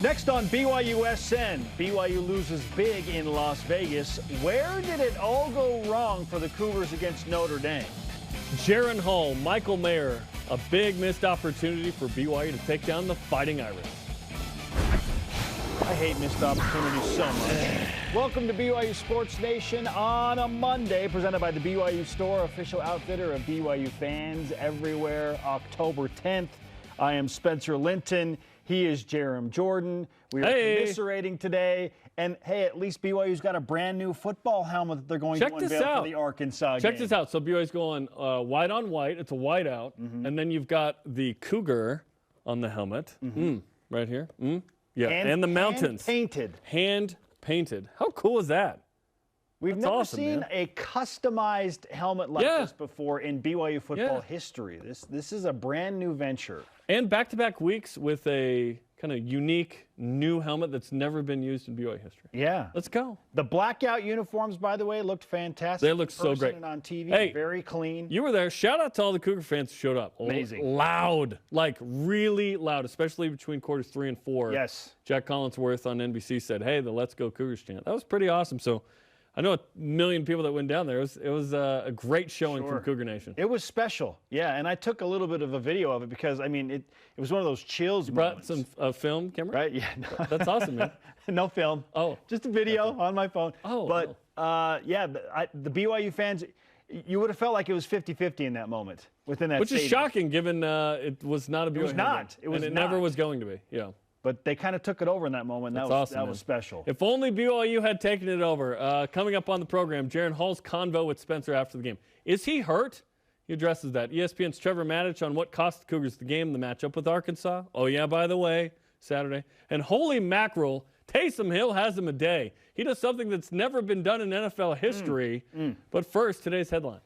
Next on BYUSN, BYU loses big in Las Vegas. Where did it all go wrong for the Cougars against Notre Dame? Jaren Hall, Michael Mayer, a big missed opportunity for BYU to take down the Fighting Irish. I hate missed opportunities so much. Welcome to BYU Sports Nation on a Monday, presented by the BYU Store, official outfitter of BYU fans everywhere, October 10th. I am Spencer Linton. He is Jerem Jordan. We are commiserating today. And, hey, at least BYU's got a brand-new football helmet that they're going to unveil for the Arkansas game. Check this out. So BYU's going white on white. It's a white out. And then you've got the cougar on the helmet. Right here. Yeah, and the mountains. Hand painted. How cool is that? We've never seen a customized helmet like this before in BYU football history. This is a brand new venture. And back-to-back weeks with a kind of unique new helmet that's never been used in BYU history. Yeah. Let's go. The blackout uniforms, by the way, looked fantastic. They look so great. And on TV, hey, very clean. You were there. Shout out to all the Cougar fans who showed up. Amazing. Loud. Like really loud, especially between quarters 3 and 4. Yes. Jack Collinsworth on NBC said, hey, the Let's Go Cougars chant. That was pretty awesome. So I know 1 million people that went down there. It was a great showing from Cougar Nation. It was special, yeah. And I took a little bit of a video of it because, I mean, it was one of those chills moments. Brought some film camera? Right, yeah. No. That's awesome, man. No film. Oh. Just a video on my phone. Oh. But, yeah, the BYU fans, you would have felt like it was 50-50 in that moment within that Which stadium. is shocking given it was not a BYU. It was not. It was never was going to be, yeah. But they kind of took it over in that moment. That was special. If only BYU had taken it over. Coming up on the program, Jaren Hall's convo with Spencer after the game. Is he hurt? He addresses that. ESPN's Trevor Matich on what cost the Cougars the game, the matchup with Arkansas. Oh, yeah, by the way, Saturday. And holy mackerel, Taysom Hill has him a day. He does something that's never been done in NFL history. But first, today's headlines.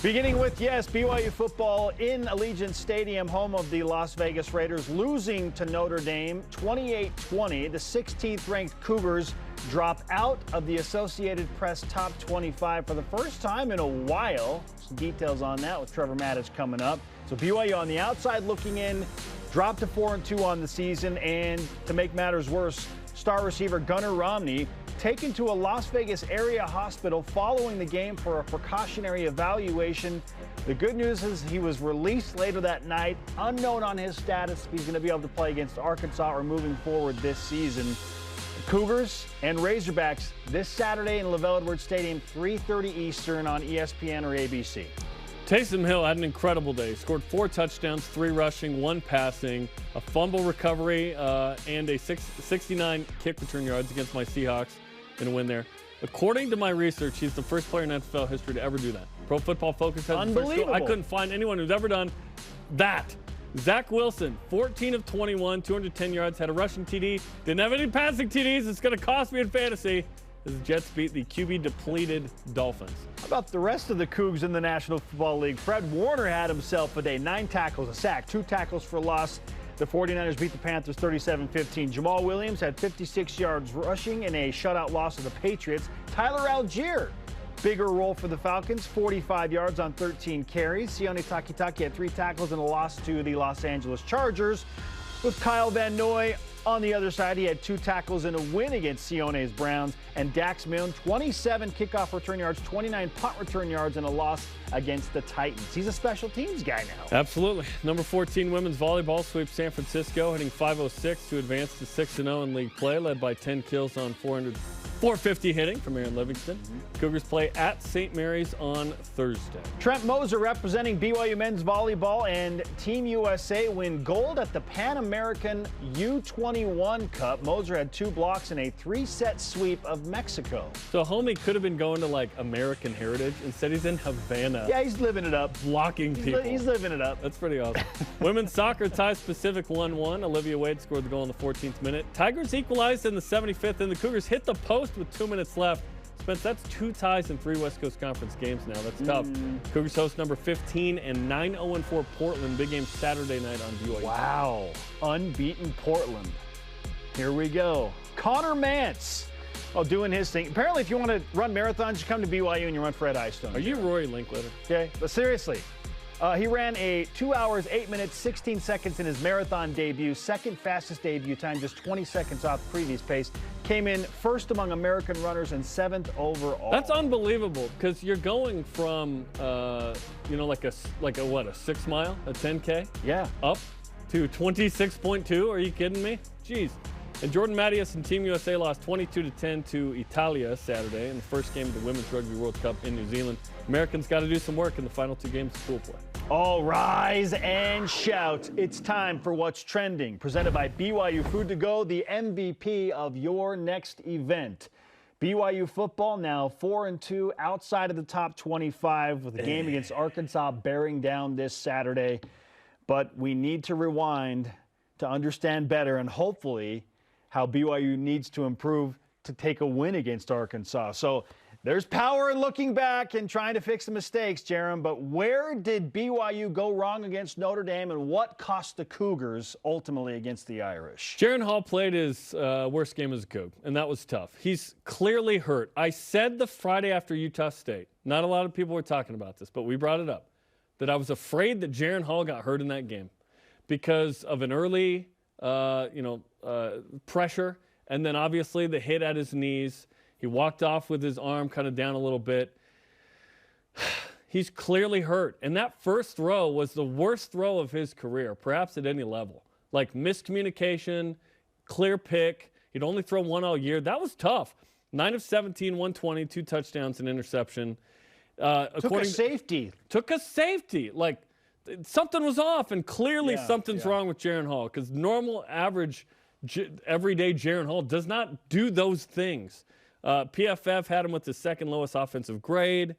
Beginning with, BYU football in Allegiant Stadium, home of the Las Vegas Raiders, losing to Notre Dame 28-20. The 16th-ranked Cougars drop out of the Associated Press top 25 for the first time in a while. Some details on that with Trevor Matich coming up. So BYU on the outside looking in, dropped to 4-2 on the season, and to make matters worse, star receiver Gunnar Romney taken to a Las Vegas area hospital following the game for a precautionary evaluation. The good news is he was released later that night. Unknown on his status if he's going to be able to play against Arkansas or moving forward this season. The Cougars and Razorbacks this Saturday in LaVell Edwards Stadium, 3:30 Eastern on ESPN or ABC. Taysom Hill had an incredible day. He scored 4 touchdowns, 3 rushing, 1 passing, a fumble recovery, and a 69 kick return yards against my Seahawks in a win there. According to my research, he's the first player in NFL history to ever do that. Pro Football Focus has unbelievable. I couldn't find anyone who's ever done that. Zach Wilson, 14 of 21, 210 yards, had a rushing TD. Didn't have any passing TDs. It's going to cost me in fantasy as the Jets beat the QB-depleted Dolphins. How about the rest of the Cougs in the National Football League? Fred Warner had himself a day. 9 tackles, a sack, 2 tackles for loss. The 49ers beat the Panthers 37-15. Jamal Williams had 56 yards rushing in a shutout loss to the Patriots. Tyler Algier, bigger role for the Falcons, 45 yards on 13 carries. Sione Takitaki had 3 tackles in a loss to the Los Angeles Chargers. With Kyle Van Noy on the other side, he had 2 tackles in a win against Sione's Browns. And Dax Milne, 27 kickoff return yards, 29 punt return yards in a loss against the Titans. He's a special teams guy now. Absolutely. Number 14 women's volleyball sweeps San Francisco, hitting 506 to advance to 6-0 in league play, led by 10 kills on 450 hitting from Aaron Livingston. Cougars play at St. Mary's on Thursday. Trent Moser representing BYU men's volleyball, and Team USA win gold at the Pan American U21 Cup. Moser had 2 blocks in a 3-set sweep of Mexico. So homie could have been going to like American Heritage. Instead he's in Havana. Yeah, he's living it up. Blocking people. He's living it up. That's pretty awesome. Women's soccer ties Pacific 1-1. Olivia Wade scored the goal in the 14th minute. Tigers equalized in the 75th, and the Cougars hit the post with 2 minutes left. Spence, that's 2 ties in 3 West Coast Conference games now. That's tough. Cougars host number 15 and 9-0-4 Portland. Big game Saturday night on BYU. Wow. Unbeaten Portland. Here we go. Connor Mance. Oh, doing his thing. Apparently, if you want to run marathons, you come to BYU and you run Fred Eyestone. Are you Rory Linkletter? Okay, but seriously, He ran a 2 hours, 8 minutes, 16 seconds in his marathon debut, second fastest debut time, just 20 seconds off previous pace. Came in first among American runners and 7th overall. That's unbelievable because you're going from, like a 6 mile, a 10K? Yeah. Up to 26.2. Are you kidding me? Jeez. And Jordan Mathias and Team USA lost 22-10 to Italia Saturday in the first game of the Women's Rugby World Cup in New Zealand. Americans got to do some work in the final 2 games of pool play. All rise and shout. It's time for What's Trending, presented by BYU Food to Go, the MVP of your next event. BYU football now 4-2 outside of the top 25 with a game against Arkansas bearing down this Saturday. But we need to rewind to understand better and hopefully how BYU needs to improve to take a win against Arkansas. So there's power in looking back and trying to fix the mistakes, Jaren, but where did BYU go wrong against Notre Dame and what cost the Cougars ultimately against the Irish? Jaren Hall played his worst game as a Coug, and that was tough. He's clearly hurt. I said the Friday after Utah State, not a lot of people were talking about this, but we brought it up, that I was afraid that Jaren Hall got hurt in that game because of an early pressure, and then obviously the hit at his knees. He walked off with his arm kind of down a little bit. He's clearly hurt. And that first throw was the worst throw of his career, perhaps at any level. Like miscommunication, clear pick. He'd only throw one all year. That was tough. 9 of 17, 120, 2 touchdowns, an interception. Took a safety. Like, something was off, and clearly something's wrong with Jaren Hall because normal, average, everyday Jaren Hall does not do those things. PFF had him with the second lowest offensive grade,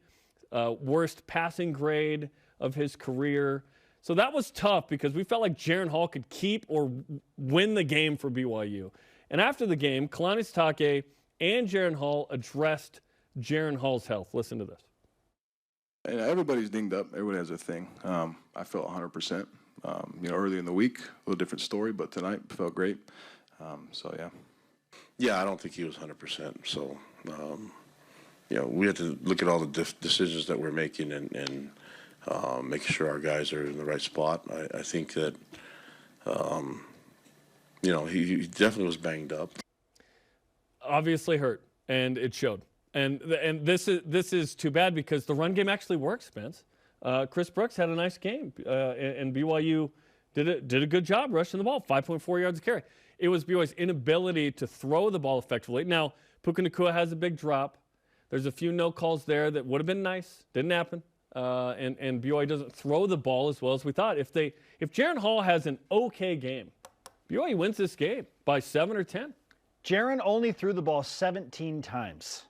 worst passing grade of his career. So that was tough because we felt like Jaren Hall could keep or win the game for BYU. And after the game, Kalani Sitake and Jaren Hall addressed Jaren Hall's health. Listen to this. And everybody's dinged up. Everybody has their thing. I felt 100%. Early in the week, a little different story, but tonight felt great. Yeah. Yeah, I don't think he was 100%. So, we have to look at all the decisions that we're making and making sure our guys are in the right spot. I think that, he definitely was banged up. Obviously hurt, and it showed. And this is too bad because the run game actually works, Spence. Chris Brooks had a nice game, and BYU did a good job rushing the ball, 5.4 yards a carry. It was BYU's inability to throw the ball effectively. Now, Puka Nacua has a big drop. There's a few no calls there that would have been nice. Didn't happen. And BYU doesn't throw the ball as well as we thought. If Jaren Hall has an okay game, BYU wins this game by 7 or 10. Jaren only threw the ball 17 times.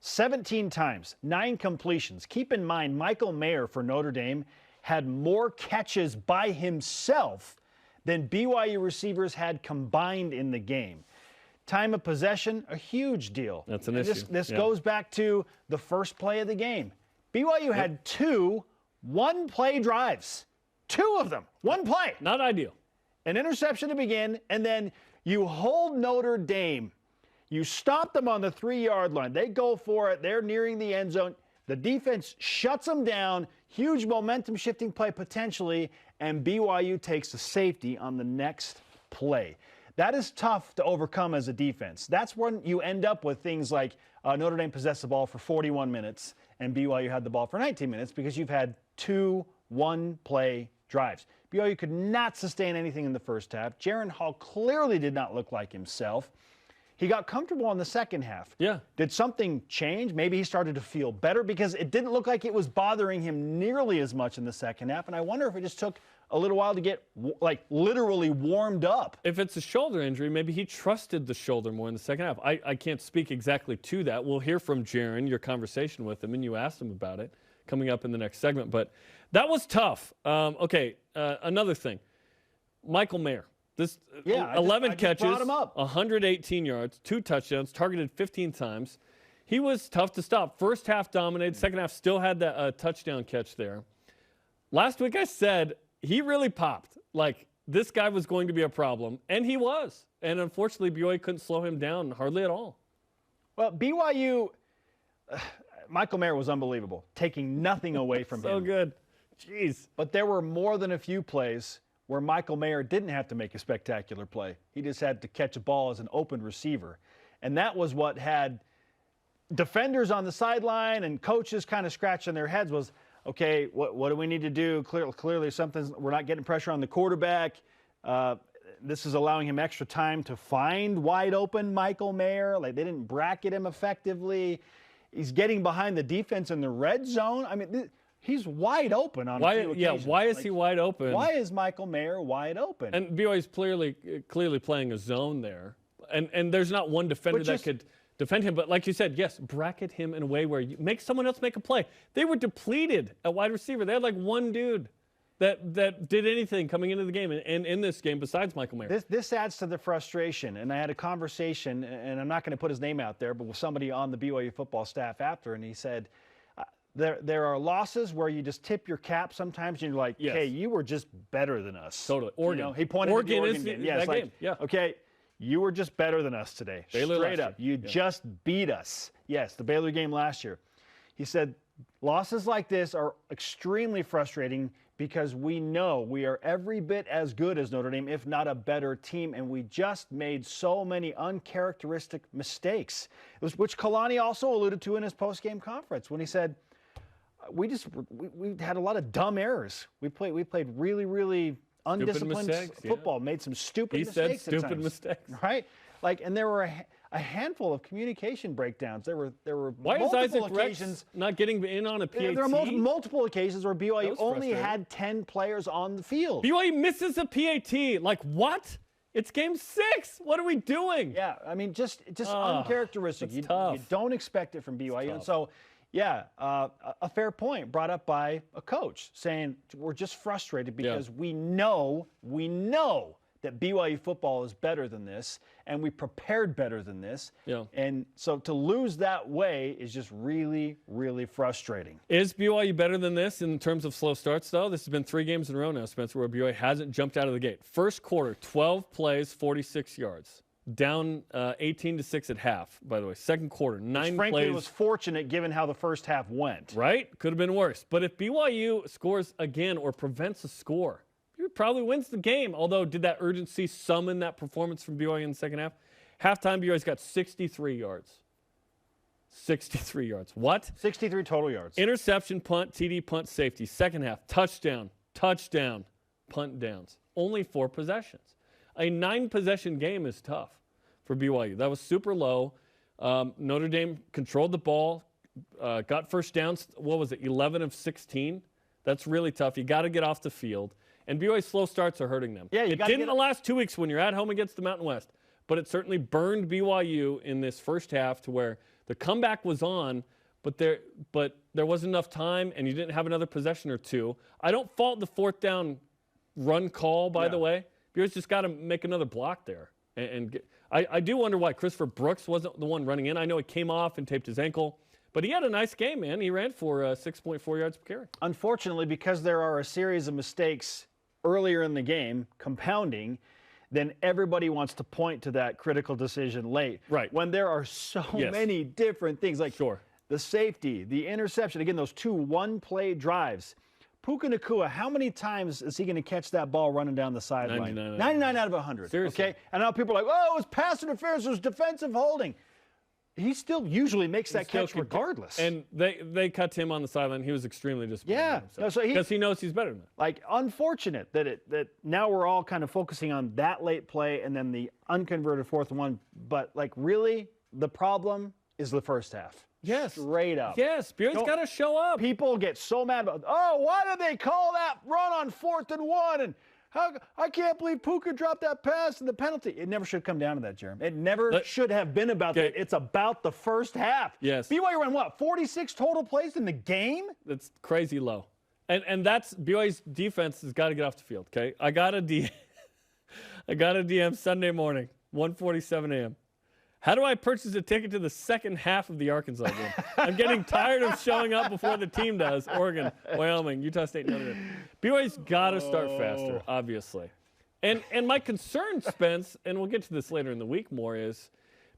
17 times, 9 completions. Keep in mind, Michael Mayer for Notre Dame had more catches by himself than BYU receivers had combined in the game. Time of possession, a huge deal. That's an issue. This goes back to the first play of the game. BYU had 2 one-play drives. 2 of them, one play. Not ideal. An interception to begin, and then you hold Notre Dame. You stop them on the 3-yard line. They go for it. They're nearing the end zone. The defense shuts them down. Huge momentum-shifting play potentially, and BYU takes a safety on the next play. That is tough to overcome as a defense. That's when you end up with things like Notre Dame possessed the ball for 41 minutes, and BYU had the ball for 19 minutes because you've had 2 one-play drives. BYU could not sustain anything in the first half. Jaren Hall clearly did not look like himself. He got comfortable in the second half. Yeah. Did something change? Maybe he started to feel better because it didn't look like it was bothering him nearly as much in the second half. And I wonder if it just took a little while to get, literally warmed up. If it's a shoulder injury, maybe he trusted the shoulder more in the second half. I can't speak exactly to that. We'll hear from Jaren, your conversation with him, and you asked him about it coming up in the next segment. But that was tough. Another thing. Michael Mayer. 11 catches, 118 yards, 2 touchdowns, targeted 15 times. He was tough to stop. First half dominated. Second half still had that touchdown catch there. Last week I said he really popped. Like, this guy was going to be a problem, and he was. And unfortunately, BYU couldn't slow him down hardly at all. Well, BYU, Michael Mayer was unbelievable, taking nothing away from him. So good. Jeez. But there were more than a few plays where Michael Mayer didn't have to make a spectacular play. He just had to catch a ball as an open receiver. And that was what had defenders on the sideline and coaches kind of scratching their heads was, okay, what do we need to do? Clearly we're not getting pressure on the quarterback. This is allowing him extra time to find wide open Michael Mayer. Like, they didn't bracket him effectively. He's getting behind the defense in the red zone. I mean, he's wide open on a few occasions. Why is he wide open? Why is Michael Mayer wide open? And BYU's clearly playing a zone there. And there's not one defender that could defend him. But like you said, yes, bracket him in a way where you make someone else make a play. They were depleted at wide receiver. They had like one dude that did anything coming into the game and in this game besides Michael Mayer. This adds to the frustration. And I had a conversation, and I'm not going to put his name out there, but with somebody on the BYU football staff after, and he said, there are losses where you just tip your cap sometimes, and you're like, hey, you were just better than us. Totally. Oregon. You know, he pointed to the Oregon game. Yeah, that like, game. Yeah. Okay, you were just better than us today. Baylor Straight up. You just beat us. Yes, the Baylor game last year. He said, losses like this are extremely frustrating because we know we are every bit as good as Notre Dame, if not a better team, and we just made so many uncharacteristic mistakes, which Kalani also alluded to in his post-game conference when he said, we had a lot of dumb errors. We played really, really undisciplined football, made some stupid mistakes. He said stupid mistakes. Right? Like, and there were a handful of communication breakdowns. There were Why multiple is Isaac occasions Rex not getting in on a PAT? There are multiple occasions where BYU only had 10 players on the field. BYU misses a PAT. Like, what? It's game 6. What are we doing? Yeah, I mean, just uncharacteristic. You don't expect it from BYU. And so, yeah, a fair point brought up by a coach saying we're just frustrated because we know that BYU football is better than this, and we prepared better than this. Yeah. And so to lose that way is just really, really frustrating. Is BYU better than this in terms of slow starts, though? This has been 3 games in a row now, Spencer, where BYU hasn't jumped out of the gate. First quarter, 12 plays, 46 yards. Down 18-6 at half, by the way. Second quarter, 9 frankly, plays. It was fortunate given how the first half went. Right? Could have been worse. But if BYU scores again or prevents a score, BYU probably wins the game. Although, did that urgency summon that performance from BYU in the second half? Halftime, BYU's got 63 yards. 63 yards. What? 63 total yards. Interception, punt, TD, punt, safety. Second half, touchdown, punt downs. Only 4 possessions. A 9-possession game is tough for BYU. That was super low. Notre Dame controlled the ball, got first downs, 11 of 16? That's really tough. You got to get off the field. And BYU's slow starts are hurting them. Yeah, it didn't the last 2 weeks when you're at home against the Mountain West, but it certainly burned BYU in this first half to where the comeback was on, but there wasn't enough time and you didn't have another possession or two. I don't fault the 4th down run call, by the way. BYU's just got to make another block there. I do wonder why Christopher Brooks wasn't the one running in. I know he came off and taped his ankle, but he had a nice game, man. He ran for 6.4 yards per carry. Unfortunately, because there are a series of mistakes earlier in the game compounding, then everybody wants to point to that critical decision late. Right. When there are so many different things, like the safety, the interception, again, those 2 one-play drives. Puka Nacua, how many times is he going to catch that ball running down the sideline? 99 out of 100. Seriously. Okay? And now people are like, oh, it was pass interference, it was defensive holding. He still usually makes that catch regardless. And they cut him on the sideline. He was extremely disappointed. Yeah. Because he knows he's better than that. Like, unfortunate that now we're all kind of focusing on that late play and then the unconverted 4th and 1. But, like, really, the problem is the first half. Yes. Straight up. Yes. BYU's got to show up. People get so mad about, why did they call that run on 4th and 1? And I can't believe Puka dropped that pass and the penalty. It never should come down to that, Jeremy. It never should have been about that. It's about the first half. Yes. BYU ran, 46 total plays in the game? That's crazy low. And that's BYU's defense has got to get off the field, okay? I got a DM Sunday morning, 1:47 a.m. How do I purchase a ticket to the second half of the Arkansas game? I'm getting tired of showing up before the team does. Oregon, Wyoming, Utah State, Notre Dame. BYU's got to start faster, obviously. And my concern, Spence, and we'll get to this later in the week more, is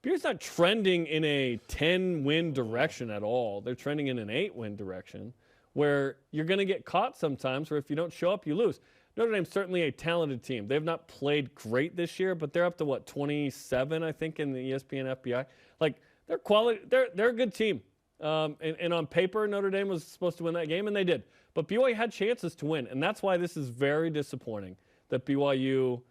BYU's not trending in a 10-win direction at all. They're trending in an 8-win direction, where you're going to get caught sometimes, where if you don't show up, you lose. Notre Dame's certainly a talented team. They've not played great this year, but they're up to, 27, I think, in the ESPN FBI. Like, they're quality. They're a good team. And on paper, Notre Dame was supposed to win that game, and they did. But BYU had chances to win, and that's why this is very disappointing that BYU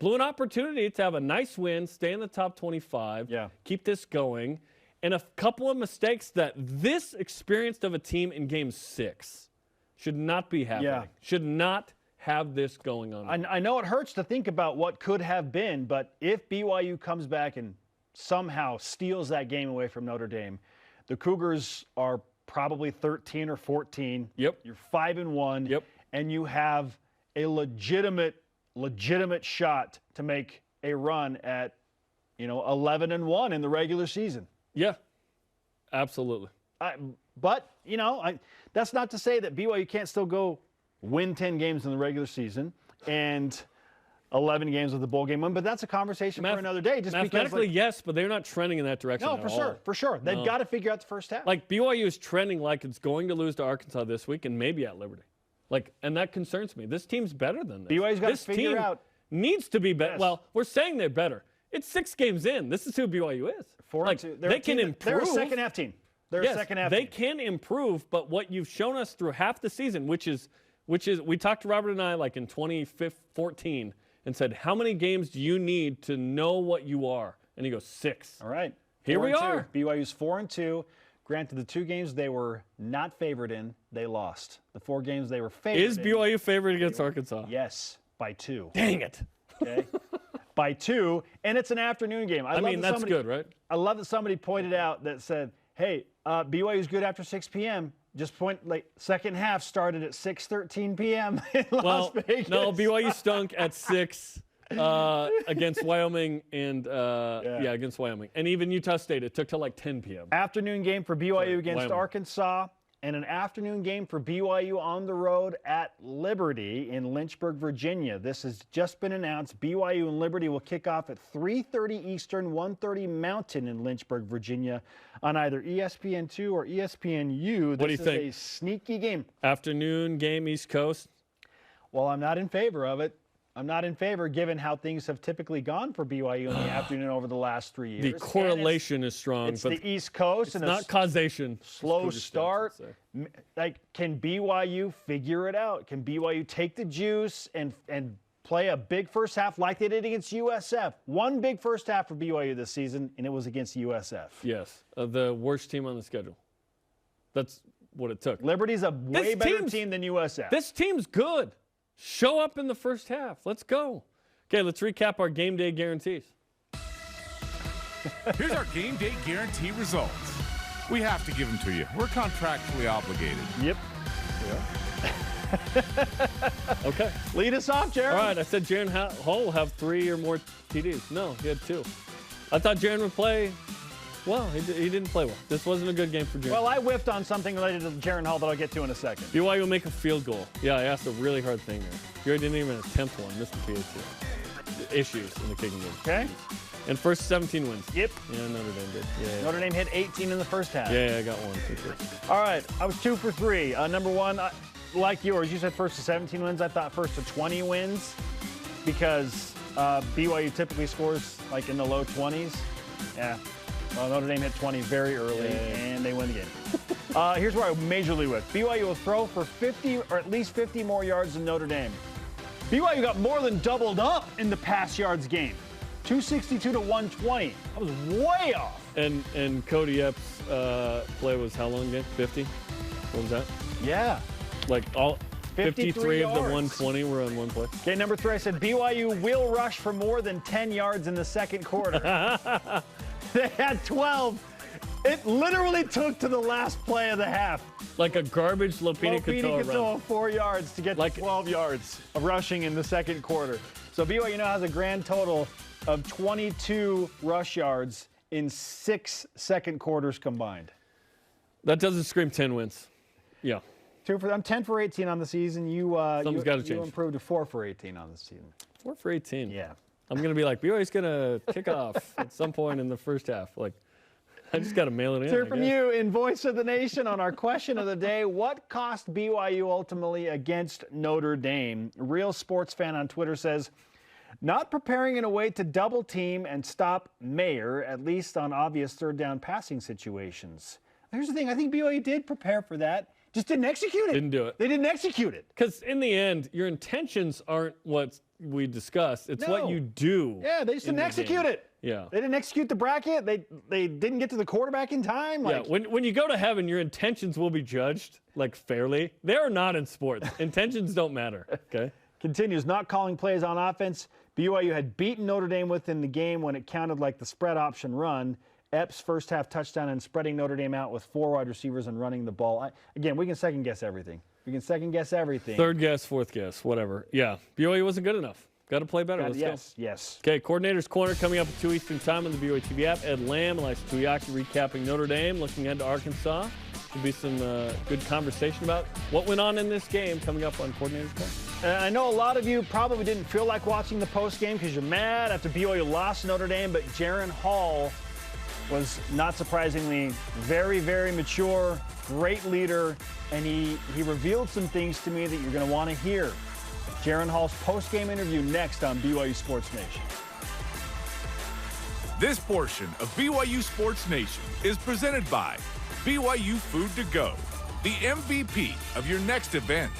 blew an opportunity to have a nice win, stay in the top 25, keep this going, and a couple of mistakes that this experienced of a team in Game 6 should not be happening. Should not have this going on. I know it hurts to think about what could have been, but if BYU comes back and somehow steals that game away from Notre Dame, the Cougars are probably 13 or 14. Yep. You're 5-1. Yep. And you have a legitimate shot to make a run at, 11-1 in the regular season. Yeah, absolutely. But that's not to say that BYU can't still go win 10 games in the regular season and 11 games with the bowl game win, but that's a conversation for another day. Just mathematically, yes, but they're not trending in that direction. No, for sure. They've got to figure out the first half. Like, BYU is trending like it's going to lose to Arkansas this week and maybe at Liberty. And that concerns me. This team's better than this. BYU's got to figure out. Needs to be better. Yes. Well, we're saying they're better. It's 6 games in. This is who BYU is. 4-2. They can improve. They're a second half team. They can improve, but what you've shown us through half the season, which is we talked to Robert and I in 2014 and said, how many games do you need to know what you are? And he goes, 6. All right. Here we are. BYU's 4-2. Granted, the 2 games they were not favored in, they lost. The 4 games they were favored in. Is BYU favored against Arkansas? Yes, by 2. Dang it. Okay. By 2, and it's an afternoon game. I mean, that's good, right? I love that somebody pointed out that said, hey, BYU's good after 6 p.m. Just second half started at 6:13 p.m. in Las Vegas. No, BYU stunk at 6 against Wyoming and against Wyoming. And even Utah State, it took till 10 p.m. Afternoon game for BYU against Arkansas, and an afternoon game for BYU on the road at Liberty in Lynchburg, Virginia. This has just been announced. BYU and Liberty will kick off at 3:30 Eastern, 1:30 Mountain in Lynchburg, Virginia on either ESPN2 or ESPNU. What do you think? This is a sneaky game. Afternoon game, East Coast? Well, I'm not in favor of it. I'm not in favor, given how things have typically gone for BYU in the afternoon over the last 3 years. The correlation is strong. It's but the East Coast. It's not causation. Slow start. Can BYU figure it out? Can BYU take the juice and play a big first half like they did against USF? One big first half for BYU this season, and it was against USF. Yes, the worst team on the schedule. That's what it took. Liberty's a way better team than USF. This team's good. Show up in the first half. Let's go. Okay, let's recap our game day guarantees. Here's our game day guarantee results. We have to give them to you. We're contractually obligated. Yep. Okay. Lead us off, Jaren. All right, I said Jaren Hall will have 3 or more TDs. No, he had 2. I thought Jaren would play well. He didn't play well. This wasn't a good game for Jaren. Well, I whiffed on something related to Jaren Hall that I'll get to in a second. BYU will make a field goal. Yeah, I asked a really hard thing there. You didn't even attempt one. Missed the PAT. Issues in the kicking game. Okay. And first 17 wins. Yep. Yeah, Notre Dame did. Yeah. Notre Dame hit 18 in the first half. Yeah, I got 1. All right, I was 2 for 3. Number 1, like yours, you said first to 17 wins. I thought first to 20 wins because BYU typically scores in the low 20s. Yeah. Well, Notre Dame hit 20 very early, and they win the game. Here's where I majorly with. BYU will throw for 50 or at least 50 more yards than Notre Dame. BYU got more than doubled up in the pass yards game. 262 to 120. I was way off. And Cody Epps' play was how long again? 50? What was that? Yeah. 53 of the yards. 120 were on one play. Okay, number 3, I said BYU will rush for more than 10 yards in the second quarter. They had 12. It literally took to the last play of the half. Like a garbage Lopini Katoa run. 4 yards to get to 12 yards of rushing in the second quarter. So BYU now has a grand total of 22 rush yards in 6 second quarters combined. That doesn't scream 10 wins. Yeah. I'm 10 for 18 on the season. Something's got to change. You improved to 4 for 18 on the season. 4 for 18. Yeah. I'm going to be like, BYU's going to kick off at some point in the first half. I just got to mail it in. Let's hear from you in Voice of the Nation on our question of the day. What cost BYU ultimately against Notre Dame? A real sports fan on Twitter says, not preparing in a way to double team and stop Mayer, at least on obvious third down passing situations. Here's the thing. I think BYU did prepare for that. Just didn't execute it. Didn't do it. They didn't execute it. Because in the end, your intentions aren't what we discussed. It's what you do. Yeah, they just didn't execute it. Yeah. They didn't execute the bracket. They didn't get to the quarterback in time. Yeah, when you go to heaven, your intentions will be judged, like, fairly. They are not in sports. Intentions don't matter, okay? Continues, not calling plays on offense. BYU had beaten Notre Dame within the game when it counted like the spread option run. Epps' first half touchdown and spreading Notre Dame out with 4 wide receivers and running the ball. Again, we can second guess everything. Third guess, fourth guess, whatever. Yeah, BYU wasn't good enough. Got to play better. Let's go. Yes. Okay, Coordinator's Corner coming up at 2 Eastern Time on the BYU TV app. Ed Lamb, Elias Tuyaki recapping Notre Dame, looking ahead to Arkansas. Should be some good conversation about what went on in this game coming up on Coordinator's Corner. I know a lot of you probably didn't feel like watching the post game because you're mad after BYU lost Notre Dame, but Jaren Hall was, not surprisingly, very, very mature, great leader, and he revealed some things to me that you're going to want to hear. Jaren Hall's post-game interview next on BYU Sports Nation. This portion of BYU Sports Nation is presented by BYU Food to Go, the MVP of your next event.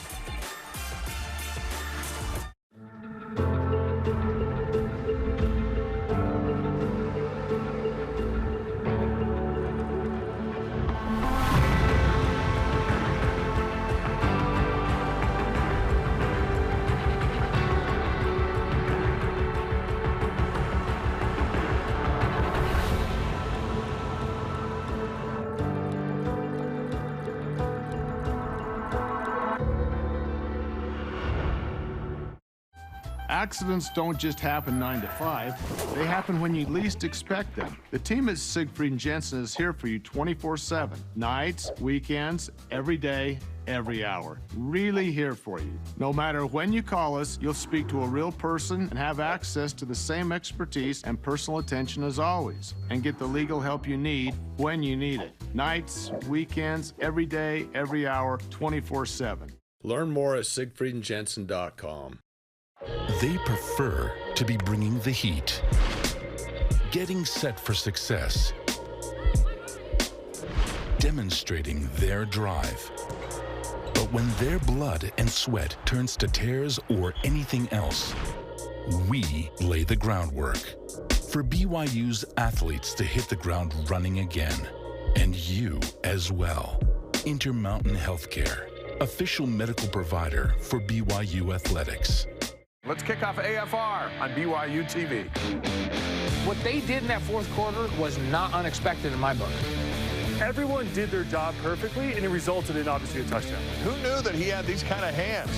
Accidents don't just happen 9 to 5. They happen when you least expect them. The team at Siegfried and Jensen is here for you 24/7. Nights, weekends, every day, every hour. Really here for you. No matter when you call us, you'll speak to a real person and have access to the same expertise and personal attention as always, and get the legal help you need when you need it. Nights, weekends, every day, every hour, 24/7. Learn more at siegfriedandjensen.com. They prefer to be bringing the heat, getting set for success, demonstrating their drive. But when their blood and sweat turns to tears or anything else, we lay the groundwork for BYU's athletes to hit the ground running again, and you as well. Intermountain Healthcare, official medical provider for BYU Athletics. Let's kick off AFR on BYU TV. What they did in that fourth quarter was not unexpected in my book. Everyone did their job perfectly, and it resulted in, obviously, a touchdown. Who knew that he had these kind of hands?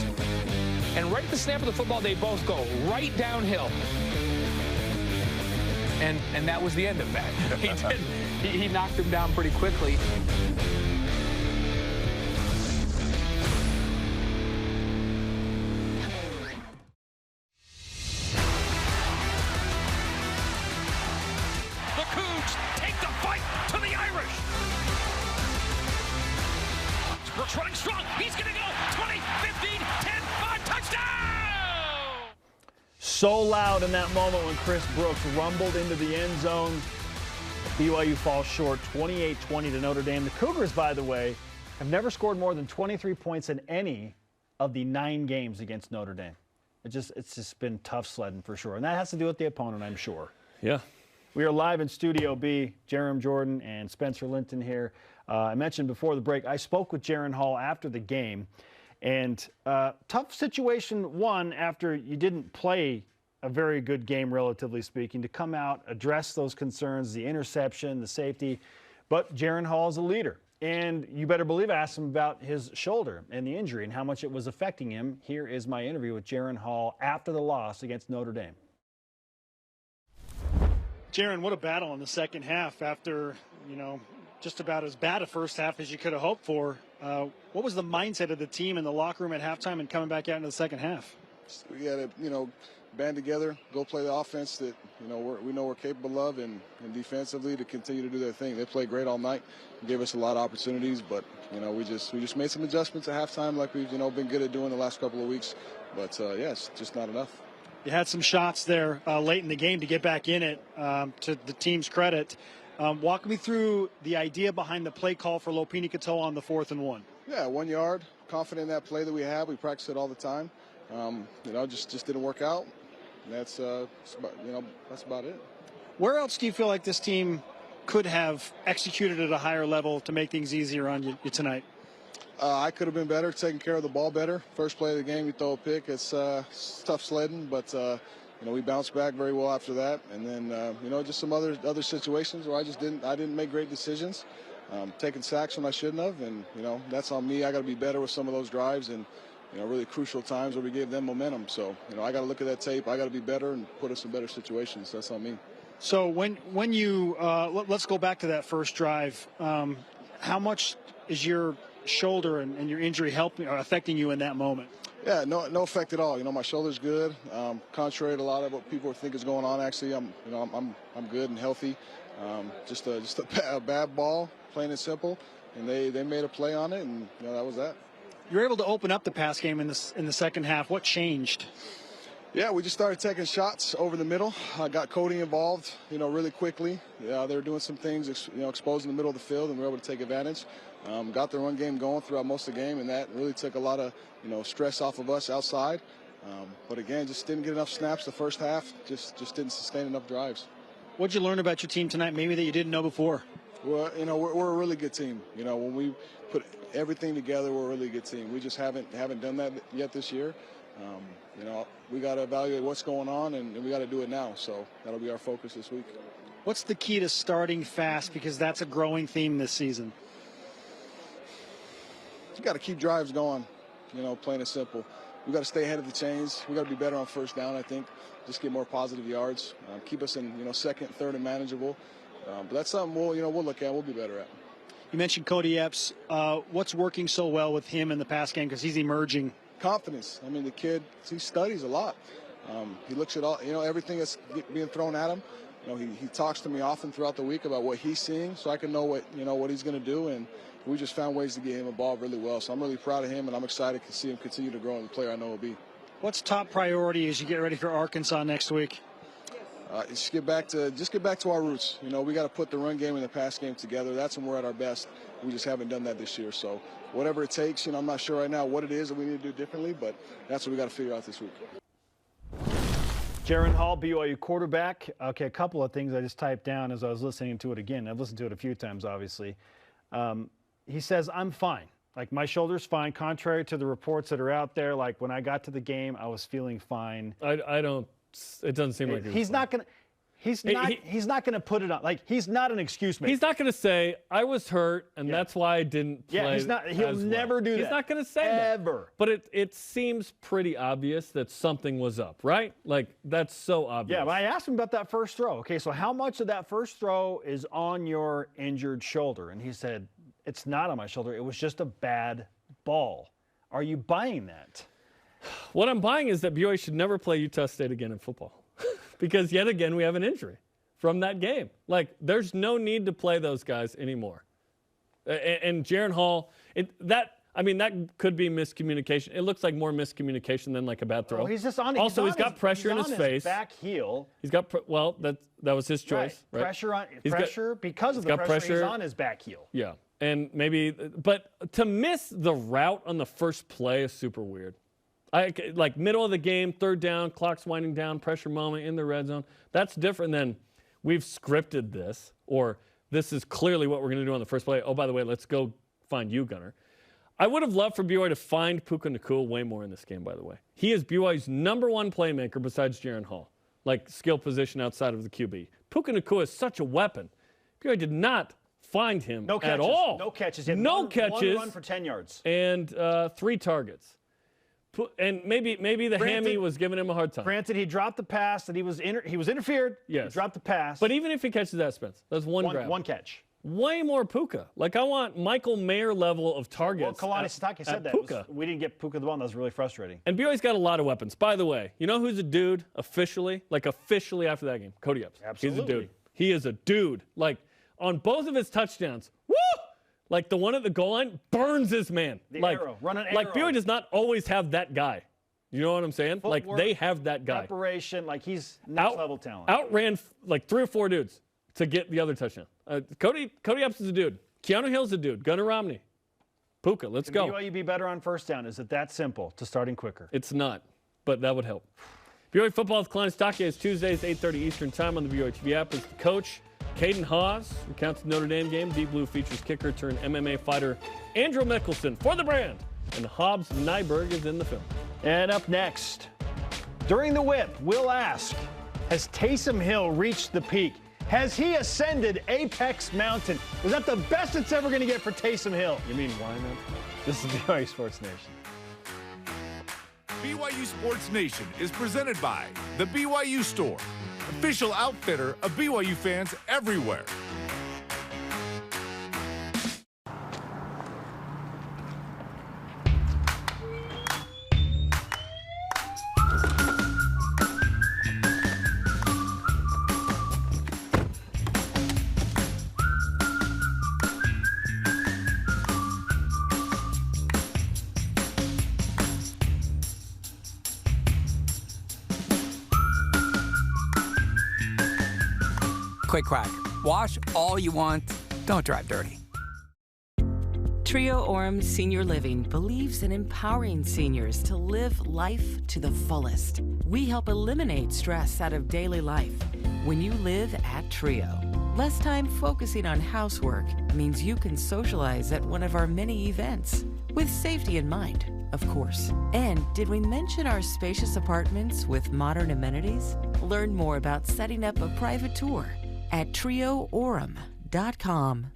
And right at the snap of the football, they both go right downhill. And that was the end of that. He knocked him down pretty quickly. Running strong. He's going to go 20, 15, 10, 5, touchdown! So loud in that moment when Chris Brooks rumbled into the end zone. BYU falls short 28-20 to Notre Dame. The Cougars, by the way, have never scored more than 23 points in any of the 9 games against Notre Dame. It's just been tough sledding for sure. And that has to do with the opponent, I'm sure. Yeah. We are live in Studio B. Jerem Jordan and Spencer Linton here. I mentioned before the break, I spoke with Jaren Hall after the game. And tough situation, one, after you didn't play a very good game, relatively speaking, to come out, address those concerns, the interception, the safety. But Jaren Hall is a leader. And you better believe I asked him about his shoulder and the injury and how much it was affecting him. Here is my interview with Jaren Hall after the loss against Notre Dame. Jaren, what a battle in the second half after, just about as bad a first half as you could have hoped for. What was the mindset of the team in the locker room at halftime and coming back out into the second half? We got to, band together, go play the offense that we know we're capable of, and defensively to continue to do their thing. They played great all night, gave us a lot of opportunities, but we just made some adjustments at halftime, like we've been good at doing the last couple of weeks. But it's just not enough. You had some shots there late in the game to get back in it. To the team's credit, walk me through the idea behind the play call for Lopini Katoa on the 4th and 1. Yeah, 1 yard. Confident in that play that we have. We practice it all the time. Just didn't work out. And that's about it. Where else do you feel like this team could have executed at a higher level to make things easier on you tonight? I could have been better, taking care of the ball better. First play of the game, we throw a pick. It's tough sledding, but we bounced back very well after that. And then just some other situations where I didn't make great decisions. Taking sacks when I shouldn't have, and that's on me. I got to be better with some of those drives and really crucial times where we gave them momentum. So I got to look at that tape. I got to be better and put us in better situations. That's on me. So when you let's go back to that first drive. How much is your shoulder and your injury affecting you in that moment? Yeah, no effect at all. My shoulder's good. Contrary to a lot of what people think is going on, actually, I'm good and healthy. Just a bad ball, plain and simple. And they made a play on it, and that was that. You were able to open up the pass game in the second half. What changed? Yeah, we just started taking shots over the middle. Got Cody involved, really quickly. Yeah, they were doing some things, exposing the middle of the field, and we were able to take advantage. Got the run game going throughout most of the game, and that really took a lot of, stress off of us outside. But again, just didn't get enough snaps the first half. Just didn't sustain enough drives. What'd you learn about your team tonight, maybe that you didn't know before? Well, we're a really good team. When we put everything together, we're a really good team. We just haven't done that yet this year. We got to evaluate what's going on, and we got to do it now. So that'll be our focus this week. What's the key to starting fast? Because that's a growing theme this season. You got to keep drives going, plain and simple. We got to stay ahead of the chains. We got to be better on first down, I think. Just get more positive yards. Keep us in, second, third, and manageable. But that's something we'll look at. We'll be better at. You mentioned Cody Epps. What's working so well with him in the pass game? Because he's emerging. Confidence. I mean, the kid, he studies a lot. He looks at all, everything that's being thrown at him. He talks to me often throughout the week about what he's seeing, so I can know what he's going to do. And we just found ways to get him involved really well. So I'm really proud of him, and I'm excited to see him continue to grow into the player I know he'll be. What's top priority as you get ready for Arkansas next week? Just get back to our roots. We got to put the run game and the pass game together. That's when we're at our best. We just haven't done that this year. So whatever it takes, I'm not sure right now what it is that we need to do differently, but that's what we got to figure out this week. Jaren Hall, BYU quarterback. Okay, a couple of things I just typed down as I was listening to it again. I've listened to it a few times, obviously. He says, I'm fine. Like, my shoulder's fine, contrary to the reports that are out there. Like, when I got to the game, I was feeling fine. I don't. It doesn't seem like he's not going to. He's not going to put it on. Like, he's not an excuse maker. He's not going to say, I was hurt, and that's why I didn't play. Yeah, he's not. He'll never do that. He's not going to say ever. That. But it seems pretty obvious that something was up, right? Like, that's so obvious. Yeah, but I asked him about that first throw. Okay, so how much of that first throw is on your injured shoulder? And he said, it's not on my shoulder. It was just a bad ball. Are you buying that? What I'm buying is that BYU should never play Utah State again in football. Because yet again, we have an injury from that game. Like, there's no need to play those guys anymore. And Jaren Hall, that could be miscommunication. It looks like more miscommunication than like a bad throw. Oh, he's just on. Also, he's got pressure in his face. Back heel. He's got that was his choice. Right. Pressure because of the pressure. He's on his back heel. Yeah, and maybe, but to miss the route on the first play is super weird. Like middle of the game, third down, clock's winding down, pressure moment in the red zone. That's different than we've scripted this, or this is clearly what we're going to do on the first play. Oh, by the way, let's go find you, Gunner. I would have loved for BYU to find Puka Nacua way more in this game, by the way. He is BYU's #1 playmaker besides Jaren Hall, like skill position outside of the QB. Puka Nacua is such a weapon. BYU did not find him at all. No catches. No catches. One run for 10 yards. And 3 targets. And maybe the hammy was giving him a hard time. Granted, he dropped the pass that he was interfered. Yes. He dropped the pass. But even if he catches that, Spence, that's one grab. One catch. way more Puka. Like, I want Michael Mayer level of targets. Well, Kalani Sitake said that. Puka. We didn't get Puka the ball, and that was really frustrating. And BYU's got a lot of weapons. By the way, you know who's a dude officially? Like, officially after that game? Cody Epps. Absolutely. He's a dude. He is a dude. Like, on both of his touchdowns, woo! Like, the one at the goal line burns his man. The like, arrow. Run an arrow. Like, BYU does not always have that guy. You know what I'm saying? Footwork, like, they have that guy. Preparation, like he's next-level talent. Outran, like, 3 or 4 dudes to get the other touchdown. Cody Epps is a dude. Keanu Hill's a dude. Gunnar Romney. Puka, let's go. Can BYU be better on first down? Is it that simple to starting quicker? It's not, but that would help. BYU Football with Kalani Sitake is Tuesdays, 8:30 Eastern Time on the BYU TV app. As the coach, Caden Haas, who counts the Notre Dame game. Deep Blue features kicker turned MMA fighter Andrew Mickelson for the brand. And Hobbs Nyberg is in the film. And up next, during the whip, we'll ask, has Taysom Hill reached the peak? Has he ascended Apex Mountain? Is that the best it's ever going to get for Taysom Hill? You mean why not? This is BYU Sports Nation. BYU Sports Nation is presented by the BYU Store, official outfitter of BYU fans everywhere. Quick crack. Wash all you want. Don't drive dirty. Trio Orem Senior Living believes in empowering seniors to live life to the fullest. We help eliminate stress out of daily life when you live at Trio. Less time focusing on housework means you can socialize at one of our many events, with safety in mind, of course. And did we mention our spacious apartments with modern amenities? Learn more about setting up a private tour at trioorem.com.